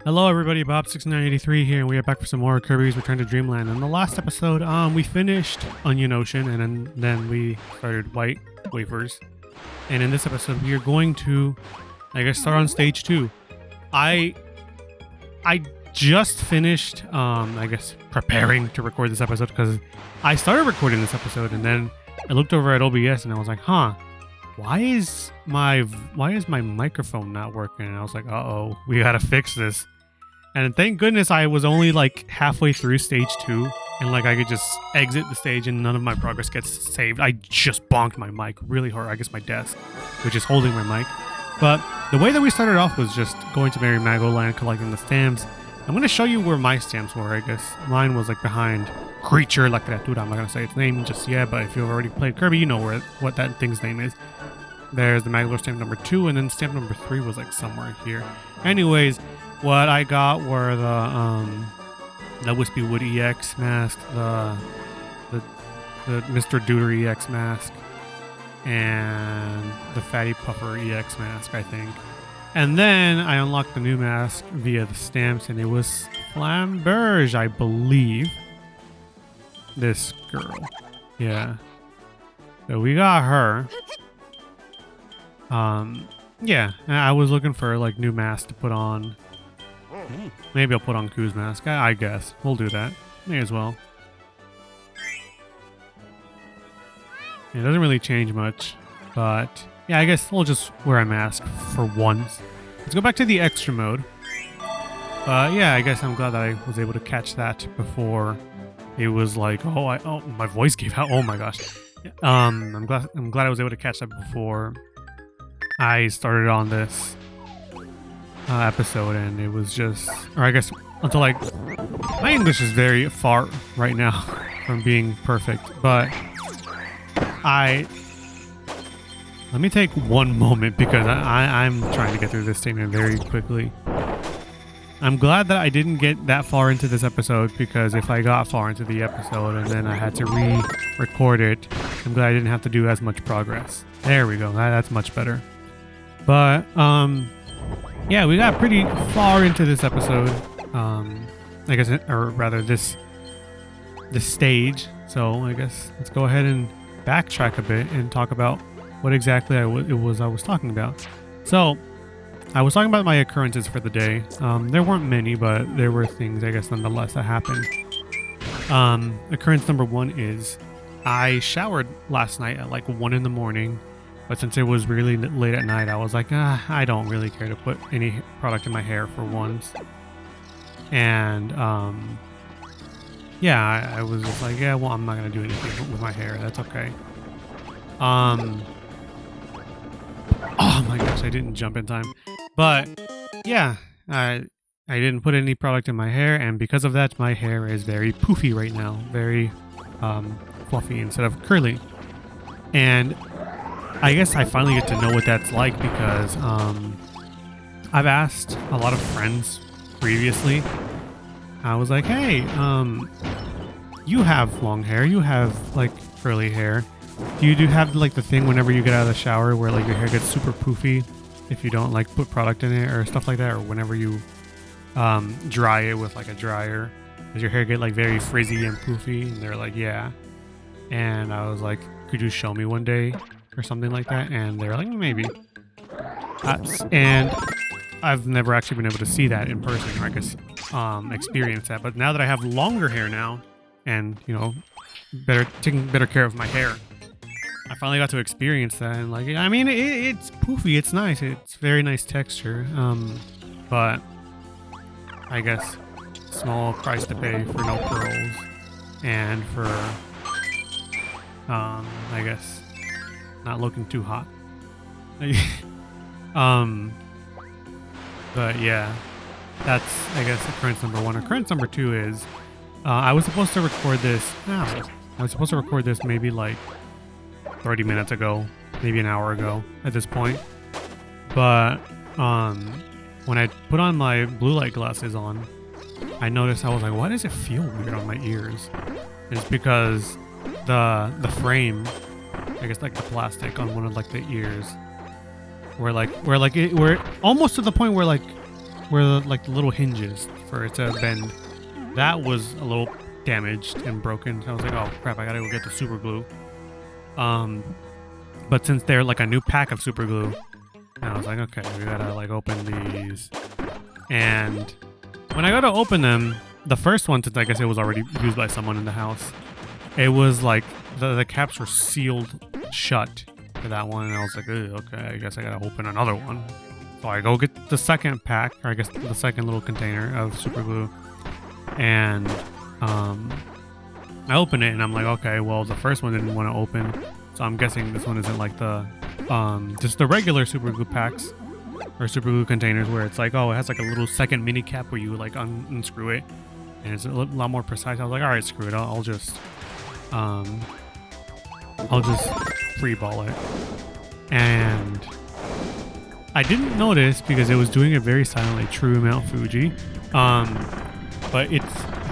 Hello everybody, Bob6983 here, and we are back for some more Kirby's Return to Dreamland. In the last episode, we finished Onion Ocean, and then we started White Wafers. And in this episode, we are going to, I guess, start on stage 2. I just finished, I guess, preparing to record this episode, because I started recording this episode, and then I looked over at OBS, and I was like, why is my microphone not working? And I was like, uh-oh, we gotta fix this. And thank goodness I was only like halfway through stage 2, and like I could just exit the stage and none of my progress gets saved. I just bonked my mic really hard, I guess my desk, which is holding my mic. But the way that we started off was just going to Merry Magoland, collecting the stamps. I'm going to show you where my stamps were, I guess. Mine was like behind Creature La Criatura. I'm not going to say its name just yet, but if you've already played Kirby, you know what that thing's name is. There's the Magolor stamp number 2, and then stamp number 3 was like somewhere here. Anyways, what I got were the Wispy Wood EX mask, the Mr. Duder EX mask, and the Fatty Puffer EX mask, I think. And then I unlocked the new mask via the stamps, and it was Flamberge, I believe. This girl. Yeah. So we got her. Yeah, I was looking for like new mask to put on. Maybe I'll put on Ku's mask. I guess we'll do that. May as well. It doesn't really change much, but yeah, I guess we'll just wear a mask for once. Let's go back to the extra mode. Yeah, I guess I'm glad that I was able to catch that before it was like, oh, my voice gave out. Oh my gosh. I'm glad I was able to catch that before I started on this episode, and it was just, or I guess until like, my English is very far right now from being perfect, but let me take one moment because I'm trying to get through this statement very quickly. I'm glad that I didn't get that far into this episode, because if I got far into the episode and then I had to re-record it, I'm glad I didn't have to do as much progress. There we go. That's much better. But, yeah, we got pretty far into this episode. I guess, or rather this stage. So I guess let's go ahead and backtrack a bit and talk about what exactly I was talking about. So I was talking about my occurrences for the day. There weren't many, but there were things, I guess, nonetheless that happened. Occurrence number 1 is I showered last night at like 1 in the morning. But since it was really late at night, I was like, I don't really care to put any product in my hair for once. And, yeah, I was just like, yeah, well, I'm not going to do anything with my hair. That's okay. Oh my gosh, I didn't jump in time. But, yeah, I didn't put any product in my hair. And because of that, my hair is very poofy right now. Very fluffy instead of curly. And I guess I finally get to know what that's like, because I've asked a lot of friends previously. I was like, hey, you have long hair, you have like curly hair. Do you have like the thing whenever you get out of the shower where like your hair gets super poofy if you don't like put product in it or stuff like that, or whenever you dry it with like a dryer? Does your hair get like very frizzy and poofy? And they're like, yeah. And I was like, could you show me one day? Or something like that, and they're like, maybe. And I've never actually been able to see that in person, or I guess experience that. But now that I have longer hair now, and you know, taking better care of my hair, I finally got to experience that. And like, I mean, it's poofy, it's nice, it's very nice texture. But I guess small price to pay for no curls, and for I guess not looking too hot. But yeah, that's, I guess, occurrence number 1. Occurrence number 2 is I was supposed to record this. I was supposed to record this maybe like 30 minutes ago, maybe an hour ago at this point. But when I put on my blue light glasses on, I noticed, I was like, why does it feel weird on my ears? It's because the frame, I guess like the plastic on one of like the ears, we're almost to the point where like where like the little hinges for it to bend, that was a little damaged and broken. So I was like, oh crap, I gotta go get the super glue. But since they're like a new pack of super glue, I was like, okay, we gotta like open these. And when I go to open them, the first one, since I guess it was already used by someone in the house, it was like the caps were sealed shut for that one, and I was like, okay, I guess I gotta open another one. So I go get the second pack, or I guess the second little container of super glue, and I open it and I'm like, okay, well the first one didn't want to open, so I'm guessing this one isn't like the just the regular super glue packs or super glue containers where it's like, oh, it has like a little second mini cap where you like unscrew it and it's a lot more precise. I was like, all right, screw it, I'll just free ball it. And I didn't notice because it was doing it very silently, true Mount Fuji, but it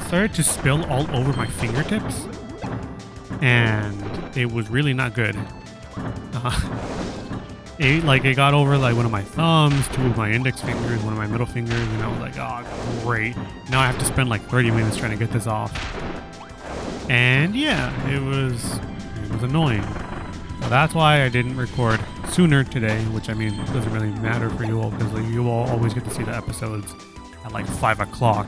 started to spill all over my fingertips and it was really not good. It got over like one of my thumbs, two of my index fingers, one of my middle fingers, and I was like, oh great, now I have to spend like 30 minutes trying to get this off. And yeah, it was annoying. So that's why I didn't record sooner today, which I mean doesn't really matter for you all because like, you all always get to see the episodes at like 5 o'clock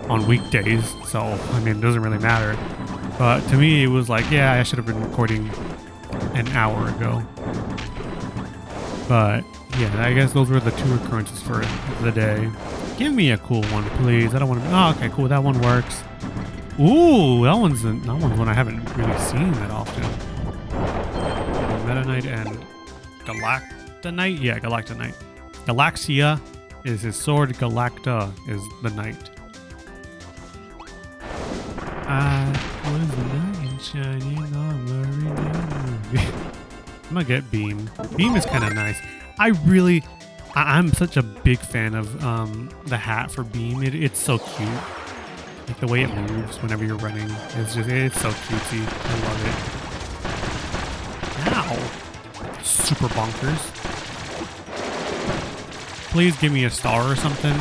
on weekdays, so I mean it doesn't really matter. But to me it was like, yeah, I should have been recording an hour ago. But yeah, I guess those were the two occurrences for the day. Give me a cool one, please. I don't want to. Oh, okay, cool. That one works. Ooh, that one's one I haven't really seen that often. Meta Knight and Galactonite. Yeah, Galactonite. Galaxia is his sword. Galacta is the knight. What is the knight shining armor? I'm gonna get Beam. Beam is kind of nice. I'm such a big fan of the hat for Beam. It's so cute. Like the way it moves whenever you're running. It's so cutesy. I love it. Ow! Super bonkers. Please give me a star or something.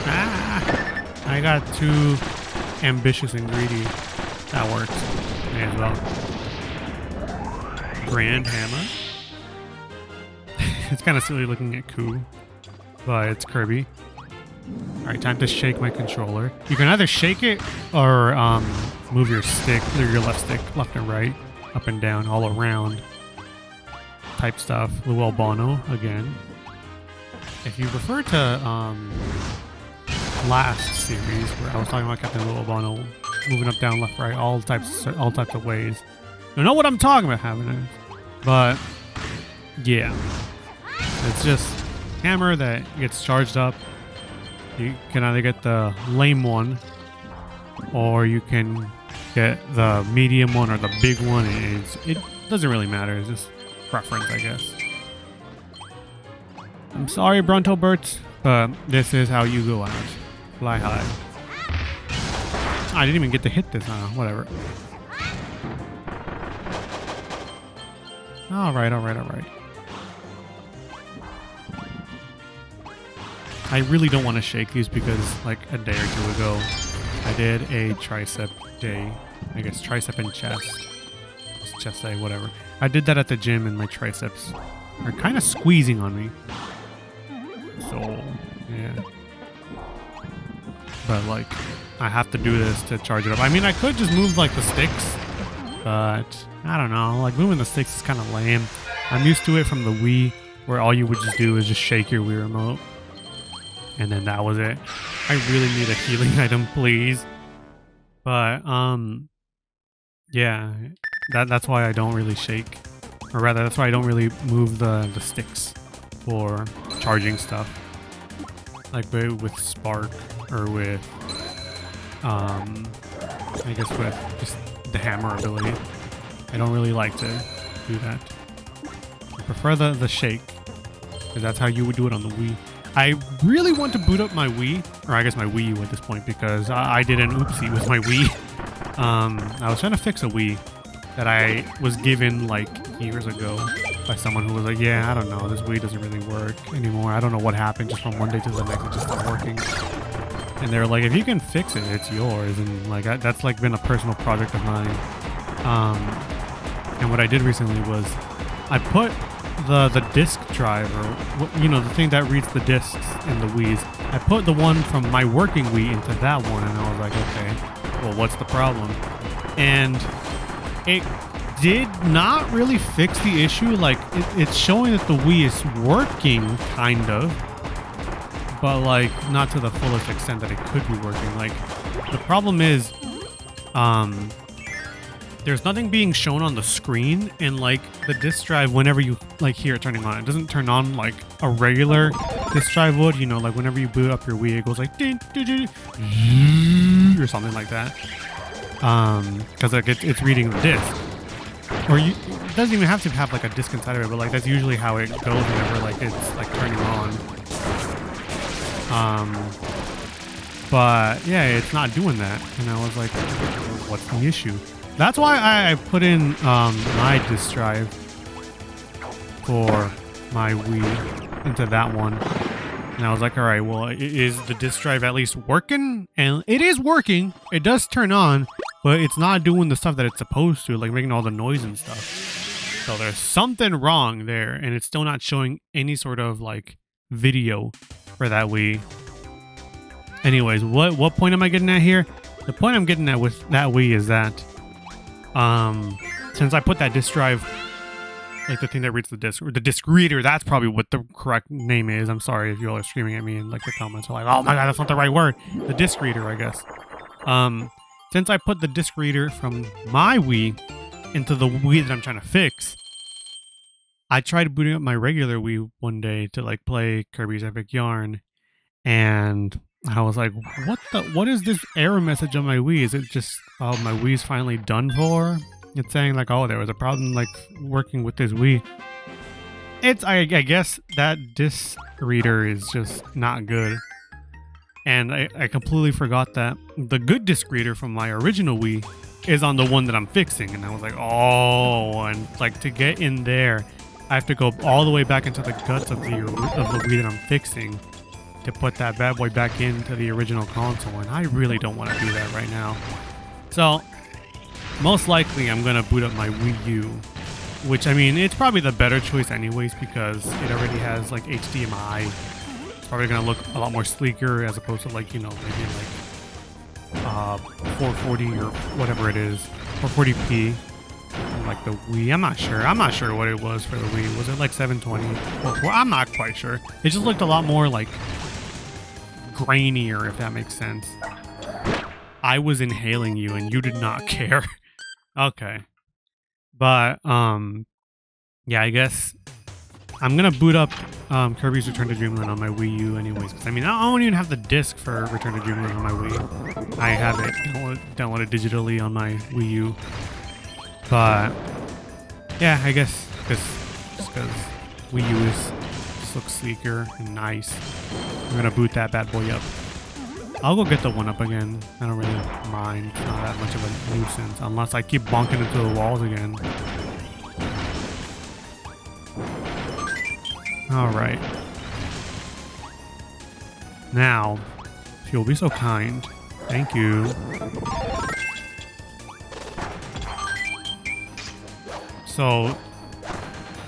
Ah! I got too ambitious and greedy. That works. May as well. Grand Hammer. It's kind of silly looking at Ku, but it's Kirby. Alright, time to shake my controller. You can either shake it or move your stick, or your left stick, left and right, up and down, all around type stuff. Lou Albano again. If you refer to last series where I was talking about Captain Lou Albano moving up, down, left, right, all types of ways. You know what I'm talking about, haven't I? But yeah, it's just hammer that gets charged up. You can either get the lame one, or you can get the medium one or the big one. It doesn't really matter. It's just preference, I guess. I'm sorry, Bronto Bert, but this is how you go out. Fly high. I didn't even get to hit this, whatever. Alright. I really don't want to shake these because like a day or two ago, I did a tricep day. I guess tricep and chest. Chest day, whatever. I did that at the gym and my triceps are kind of squeezing on me. So, yeah. But like, I have to do this to charge it up. I mean, I could just move like the sticks, but I don't know. Like moving the sticks is kind of lame. I'm used to it from the Wii, where all you would just do is just shake your Wii remote, and then that was it. I really need a healing item, please. But yeah, that's why I don't really shake, or rather, that's why I don't really move the sticks for charging stuff, like with Spark or with I guess with just the hammer ability. I don't really like to do that. I prefer the shake, because that's how you would do it on the Wii. I really want to boot up my Wii, or I guess my Wii U at this point, because I did an oopsie with my Wii. I was trying to fix a Wii that I was given like years ago by someone who was like, yeah, I don't know, this Wii doesn't really work anymore. I don't know what happened, just from one day to the next, it just stopped working. And they're like, if you can fix it, it's yours. And like that's like been a personal project of mine. And what I did recently was I put the disc drive, or you know, the thing that reads the discs in the Wiis. I put the one from my working Wii into that one, and I was like, okay, well, what's the problem? And it did not really fix the issue. Like it's showing that the Wii is working, kind of, but like not to the fullest extent that it could be working. Like the problem is, there's nothing being shown on the screen, and like the disc drive, whenever you like hear it turning on, it doesn't turn on like a regular disc drive would. You know, like whenever you boot up your Wii, it goes like ding, ding, ding, or something like that. Because like it's reading the disc, or it doesn't even have to have like a disc inside of it, but like that's usually how it goes whenever like it's like turning on. But yeah, it's not doing that, and I was like, what's the issue? That's why I put in my disc drive for my Wii into that one. And I was like, all right, well, is the disc drive at least working? And it is working. It does turn on, but it's not doing the stuff that it's supposed to, like making all the noise and stuff. So there's something wrong there, and it's still not showing any sort of like video for that Wii. Anyways, what point am I getting at here? The point I'm getting at with that Wii is that since I put that disc drive, like the thing that reads the disc, or the disc reader, that's probably what the correct name is. I'm sorry if you all are screaming at me in like the comments are like, oh my god, that's not the right word. The disc reader, I guess. Since I put the disc reader from my Wii into the Wii that I'm trying to fix, I tried booting up my regular Wii one day to like play Kirby's Epic Yarn, and I was like, what is this error message on my Wii? Is it just, oh, my Wii's finally done for? It's saying like, oh, there was a problem like working with this Wii. I guess that disc reader is just not good. And I completely forgot that the good disc reader from my original Wii is on the one that I'm fixing. And I was like, oh, and like to get in there, I have to go all the way back into the guts of the Wii that I'm fixing to put that bad boy back into the original console, and I really don't want to do that right now. So most likely I'm gonna boot up my Wii U, which, I mean, it's probably the better choice anyways, because it already has like HDMI. It's probably gonna look a lot more sleeker as opposed to like, you know, maybe like 440 or whatever it is, 440p. Like the Wii, I'm not sure what it was for the Wii. Was it like 720? Well, I'm not quite sure. It just looked a lot more like grainier, if that makes sense. I was inhaling you and you did not care. Okay. But yeah, I guess I'm gonna boot up Kirby's Return to Dreamland on my Wii U anyways, because I mean, I don't even have the disc for Return to Dreamland on my Wii. I have it downloaded digitally on my Wii U. But yeah, I guess just because Wii U just looks sleeker and nice, I'm gonna boot that bad boy up. I'll go get the one up again. I don't really mind. It's not that much of a nuisance unless I keep bonking into the walls again. All right. Now, if you'll be so kind, thank you. So,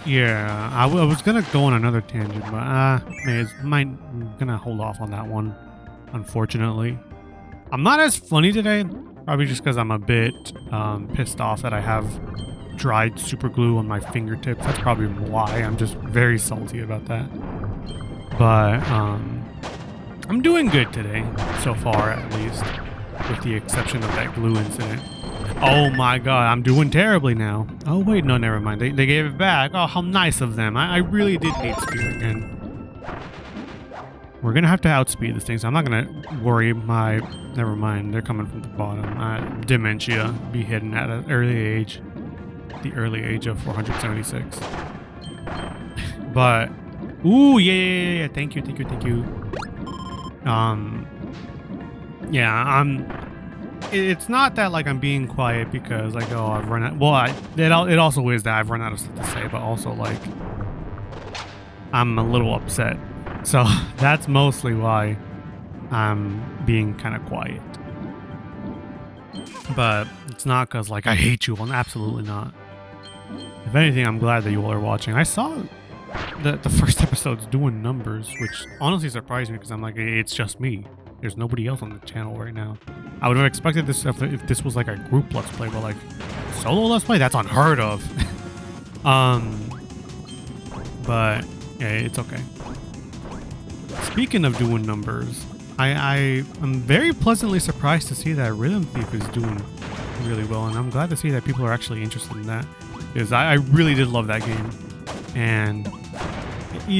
yeah, I was gonna go on another tangent, but I'm gonna hold off on that one, unfortunately. I'm not as funny today, probably just because I'm a bit pissed off that I have dried super glue on my fingertips. That's probably why. I'm just very salty about that. But I'm doing good today, so far at least, with the exception of that glue incident. Oh my god, I'm doing terribly now. Oh wait, no, never mind. They gave it back. Oh, how nice of them. I really did need speed again. We're gonna have to outspeed this thing, so I'm not gonna worry never mind, they're coming from the bottom. Dementia be hidden at an early age. The early age of 476. But, ooh, yeah. Thank you. Yeah, it's not that like I'm being quiet because like, oh, I've run out. Well, it also is that I've run out of stuff to say, but also like I'm a little upset. So that's mostly why I'm being kind of quiet. But it's not because like I hate you. Absolutely not. If anything, I'm glad that you all are watching. I saw the first episode's doing numbers, which honestly surprised me because I'm like, it's just me. There's nobody else on the channel right now. I would have expected this if this was like a group let's play, but like solo let's play, that's unheard of. But yeah, it's okay. Speaking of doing numbers, I am very pleasantly surprised to see that Rhythm Thief is doing really well, and I'm glad to see that people are actually interested in that, because I really did love that game. And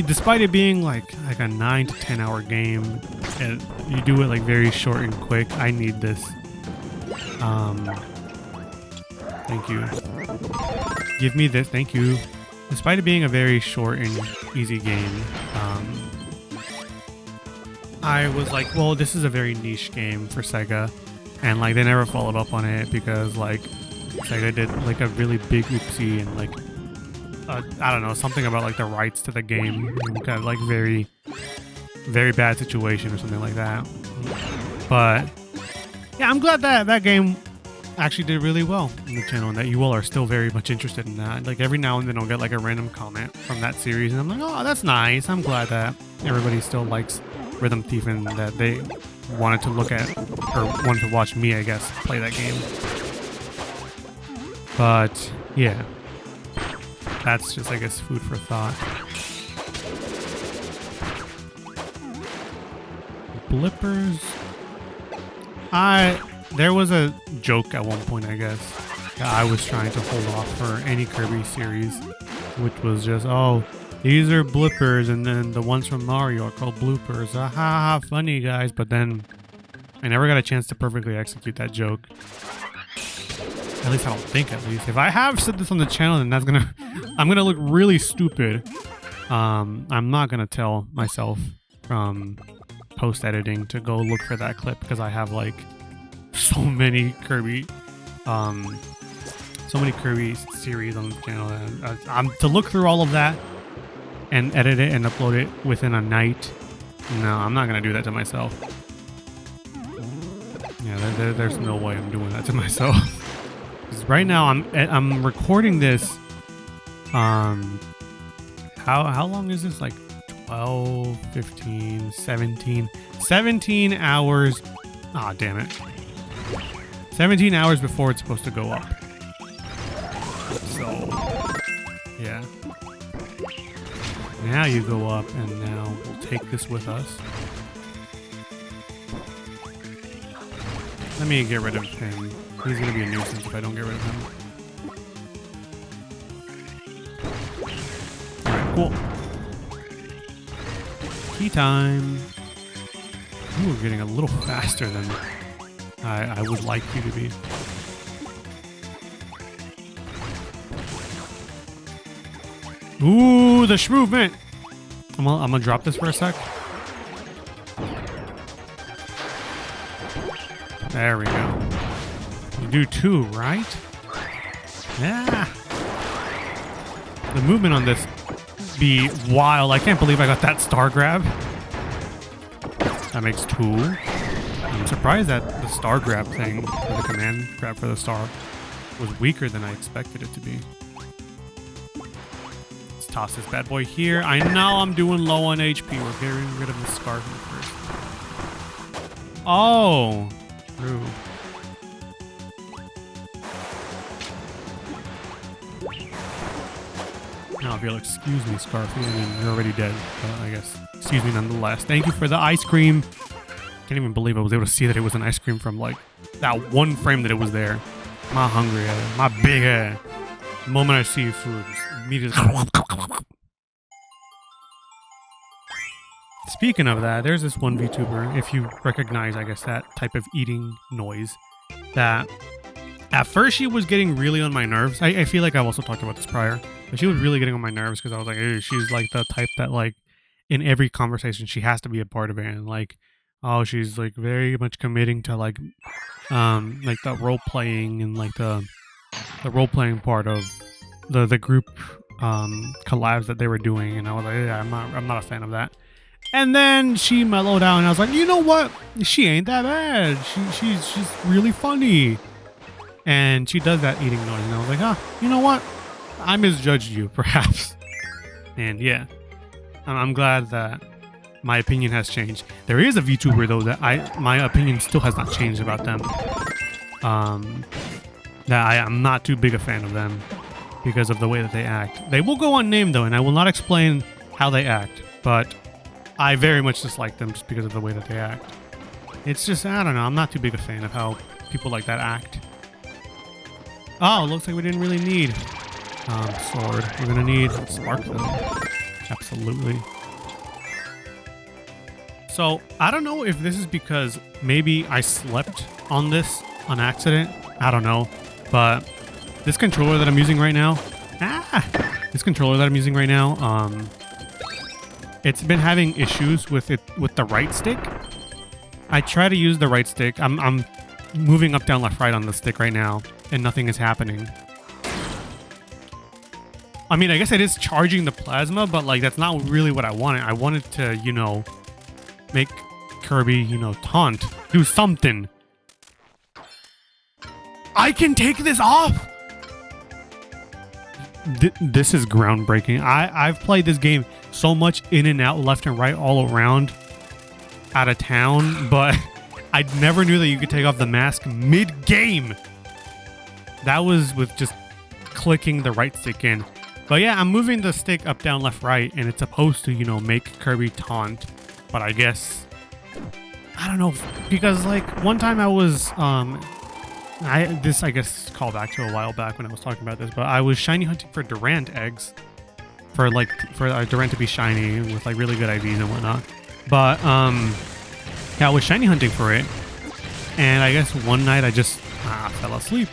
despite it being like a 9 to 10 hour game, and you do it like very short and quick. I need this. Thank you. Give me this. Thank you. Despite it being a very short and easy game, I was like, well, this is a very niche game for Sega, and like they never followed up on it because like Sega did like a really big oopsie and like I don't know, something about like the rights to the game got like very bad situation or something like that. But yeah, I'm glad that that game actually did really well on the channel and that you all are still very much interested in that. Like every now and then I'll get like a random comment from that series and I'm like, oh, that's nice. I'm glad that everybody still likes Rhythm Thief and that they wanted to look at or wanted to watch me, I guess, play that game. But yeah, that's just, I guess, food for thought. Blippers. There was a joke at one point, I guess, that I was trying to hold off for any Kirby series, which was just, oh, these are blippers, and then the ones from Mario are called bloopers. Ha ha, funny guys. But then I never got a chance to perfectly execute that joke. At least I don't think, at least. If I have said this on the channel, then that's gonna, I'm gonna look really stupid. I'm not gonna tell myself from post-editing to go look for that clip because I have like so many Kirby series on the channel, and I'm to look through all of that and edit it and upload it within a night. No, I'm not gonna do that to myself. Yeah, there's no way I'm doing that to myself. Because right now I'm recording this. How long is this? Like 12, 15, 17 hours. Ah, damn it. 17 hours before it's supposed to go up. So, yeah. Now you go up, and now we'll take this with us. Let me get rid of him. He's going to be a nuisance if I don't get rid of him. Alright, cool. Key time. You were getting a little faster than I would like you to be. Ooh, the movement. I'm gonna drop this for a sec. There we go. You do 2, right? Yeah. The movement on this be wild. I can't believe I got that star grab. That makes 2. I'm surprised that the star grab thing, or the command grab for the star, was weaker than I expected it to be. Let's toss this bad boy here. I know I'm doing low on HP. We're getting rid of the scarf first. Oh, true. Now, if you'll excuse me, Scarfy, I mean, you're already dead, but I guess, excuse me nonetheless. Thank you for the ice cream. Can't even believe I was able to see that it was an ice cream from, like, that one frame that it was there. My hungry head, my big head. The moment I see food, immediately. Speaking of that, there's this one VTuber, if you recognize, I guess, that type of eating noise, that at first she was getting really on my nerves. I feel like I've also talked about this prior. But she was really getting on my nerves because I was like, she's like the type that like in every conversation she has to be a part of it, and like Oh, she's like very much committing to like the role playing and like the role playing part of the group collabs that they were doing, and I was like, yeah, I'm not a fan of that. And then she mellowed out, and I was like, you know what? She ain't that bad. She's really funny, and she does that eating noise, and I was like, you know what? I misjudged you, perhaps. And yeah, I'm glad that my opinion has changed. There is a VTuber though that my opinion still has not changed about them. That I am not too big a fan of them because of the way that they act. They will go unnamed though, and I will not explain how they act, but I very much dislike them just because of the way that they act. It's just, I don't know, I'm not too big a fan of how people like that act. Oh, looks like we didn't really need sword. We're gonna need spark though. Absolutely. So, I don't know if this is because maybe I slept on this on accident. I don't know. But this controller that I'm using right now, it's been having issues with the right stick. I try to use the right stick. I'm moving up, down, left, right on the stick right now, and nothing is happening. I mean, I guess it is charging the plasma, but like that's not really what I wanted. I wanted to, you know, make Kirby, you know, taunt, do something. I can take this off. This is groundbreaking. I've played this game so much in and out, left and right, all around, out of town, but I never knew that you could take off the mask mid-game. That was with just clicking the right stick in. But yeah, I'm moving the stick up, down, left, right, and it's supposed to, you know, make Kirby taunt. But I guess, I don't know, because like one time I was, this I guess call back to a while back when I was talking about this, but I was shiny hunting for Durant eggs for Durant to be shiny with like really good IVs and whatnot. But yeah, I was shiny hunting for it, and I guess one night I just fell asleep,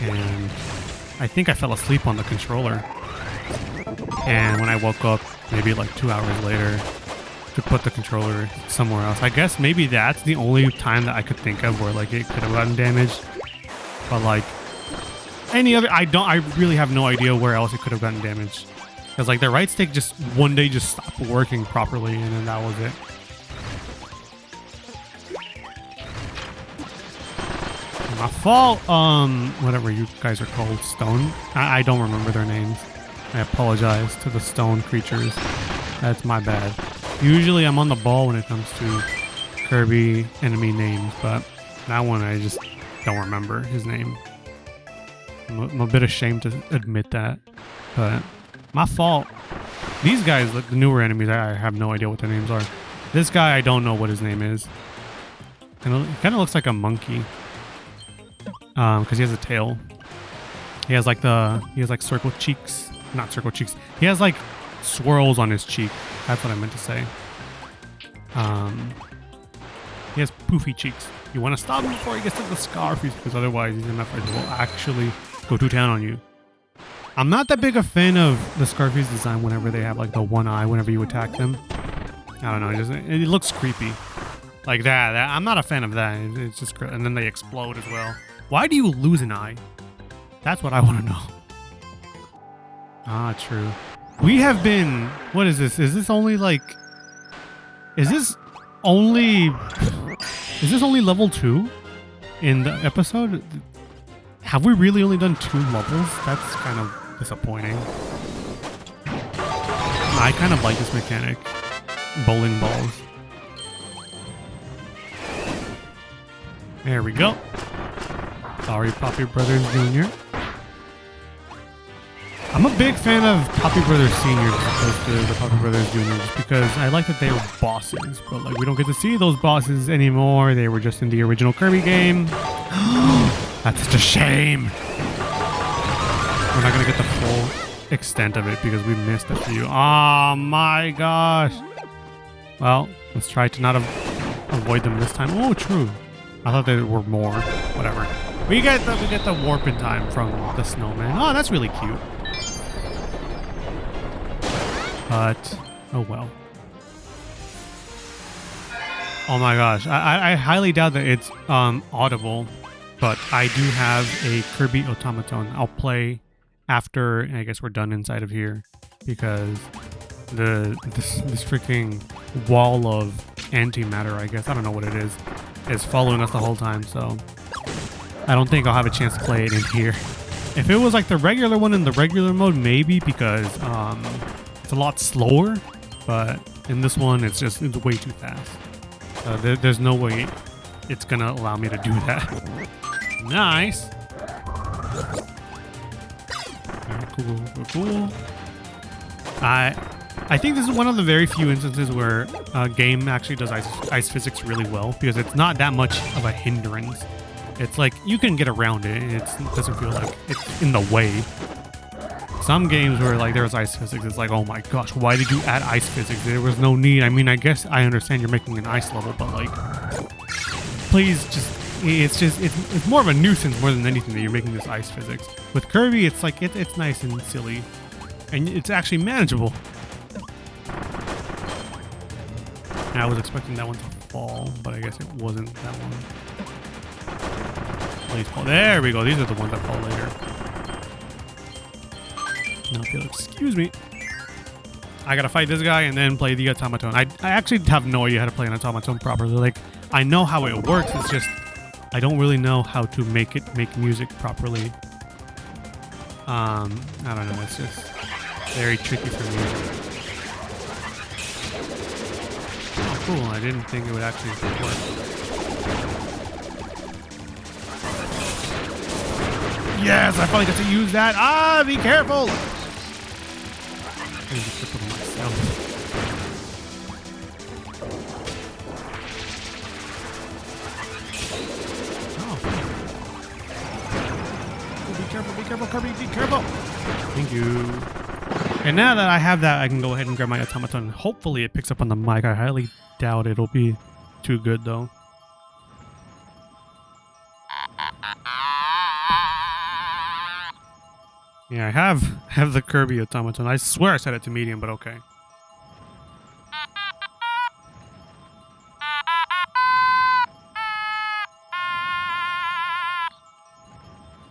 and I think I fell asleep on the controller. And when I woke up, maybe like 2 hours later, to put the controller somewhere else. I guess maybe that's the only time that I could think of where like it could have gotten damaged. But like any other, I really have no idea where else it could have gotten damaged. Because like the right stick just one day just stopped working properly, and then that was it. My fault. Whatever you guys are called, stone. I don't remember their names. I apologize to the stone creatures. That's my bad. Usually I'm on the ball when it comes to Kirby enemy names, but that one I just don't remember his name. I'm a bit ashamed to admit that, but my fault. These guys, the newer enemies, I have no idea what their names are. This guy, I don't know what his name is. Kind of looks like a monkey. Because he has a tail. He has like circle cheeks. Not circle cheeks. He has like swirls on his cheek. That's what I meant to say. He has poofy cheeks. You want to stop him before he gets to the Scarfies, because otherwise these MFers will actually go to town on you. I'm not that big a fan of the Scarfies design whenever they have like the one eye whenever you attack them. I don't know. It looks creepy. Like that. I'm not a fan of that. It's just, and then they explode as well. Why do you lose an eye? That's what I want to know. Ah, true. We have been... What is this? Is this only like... Is this only level 2 in the episode? Have we really only done 2 levels? That's kind of disappointing. I kind of like this mechanic. Bowling balls. There we go. Sorry, Poppy Brothers Jr. I'm a big fan of Poppy Brothers Sr. as opposed to the Poppy Brothers Jr. just because I like that they were bosses, but like we don't get to see those bosses anymore. They were just in the original Kirby game. That's such a shame. We're not gonna get the full extent of it because we missed a few. Oh my gosh. Well, let's try to not avoid them this time. Oh, true. I thought there were more. Whatever. We get the warp in time from the snowman. Oh, that's really cute. But oh well. Oh my gosh, I highly doubt that it's audible, but I do have a Kirby automaton. I'll play after I guess we're done inside of here, because this freaking wall of antimatter, I guess, I don't know what it is following us the whole time, so I don't think I'll have a chance to play it in here. If it was like the regular one in the regular mode, maybe, because it's a lot slower, but in this one it's way too fast. There's no way it's gonna allow me to do that. Nice. Alright, cool. I think this is one of the very few instances where a game actually does ice physics really well, because it's not that much of a hindrance. It's like you can get around it. It doesn't feel like it's in the way. Some games where like there's ice physics, it's like, oh my gosh, why did you add ice physics? There was no need. I mean, I guess I understand you're making an ice level, but like, please it's more of a nuisance more than anything that you're making this ice physics. With Kirby, it's like it's nice and silly, and it's actually manageable. And I was expecting that one to fall, but I guess it wasn't that one. Please fall. There we go. These are the ones that fall later. Now, if you'll excuse me, I gotta fight this guy and then play the automaton. I actually have no idea how to play an automaton properly. Like, I know how it works. It's just I don't really know how to make music properly. I don't know. It's just very tricky for me. Oh, cool. I didn't think it would actually work. Yes, I finally got to use that. Ah, be careful. I need to flip it myself. Oh. Be careful, Kirby, be careful. Thank you. And now that I have that, I can go ahead and grab my automaton. Hopefully it picks up on the mic. I highly doubt it'll be too good though. Yeah, I have the Kirby automaton. I swear I set it to medium, but okay.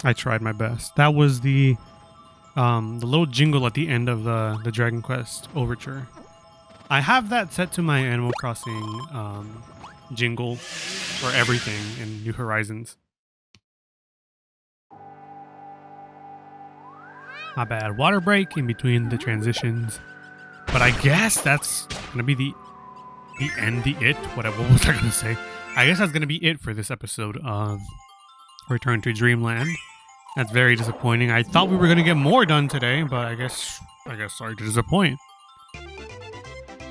I tried my best. That was the little jingle at the end of the Dragon Quest Overture. I have that set to my Animal Crossing jingle for everything in New Horizons. My bad. Water break in between the transitions. But I guess that's gonna be the end, what was I gonna say? I guess that's gonna be it for this episode of Return to Dreamland. That's very disappointing. I thought we were gonna get more done today, but I guess sorry to disappoint.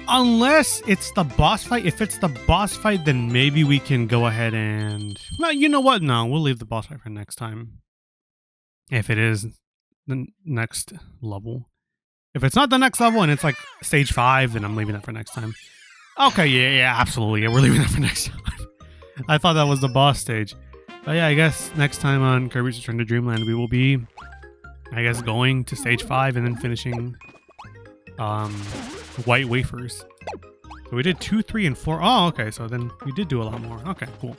Unless it's the boss fight. If it's the boss fight, then maybe we can go ahead and... Well, you know what? No, we'll leave the boss fight for next time. If it is the next level. If it's not the next level and it's like stage 5, then I'm leaving that for next time. Okay, yeah, absolutely. Yeah, we're leaving that for next time. I thought that was the boss stage. But yeah, I guess next time on Kirby's Return to Dreamland, we will be, I guess, going to stage 5 and then finishing White Wafers. So we did 2, 3, and 4. Oh, okay, so then we did do a lot more. Okay, cool.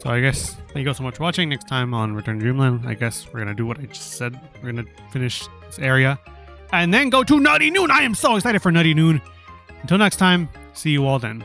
So I guess thank you all so much for watching. Next time on Return to Dreamland, I guess we're going to do what I just said. We're going to finish this area and then go to Nutty Noon. I am so excited for Nutty Noon. Until next time, see you all then.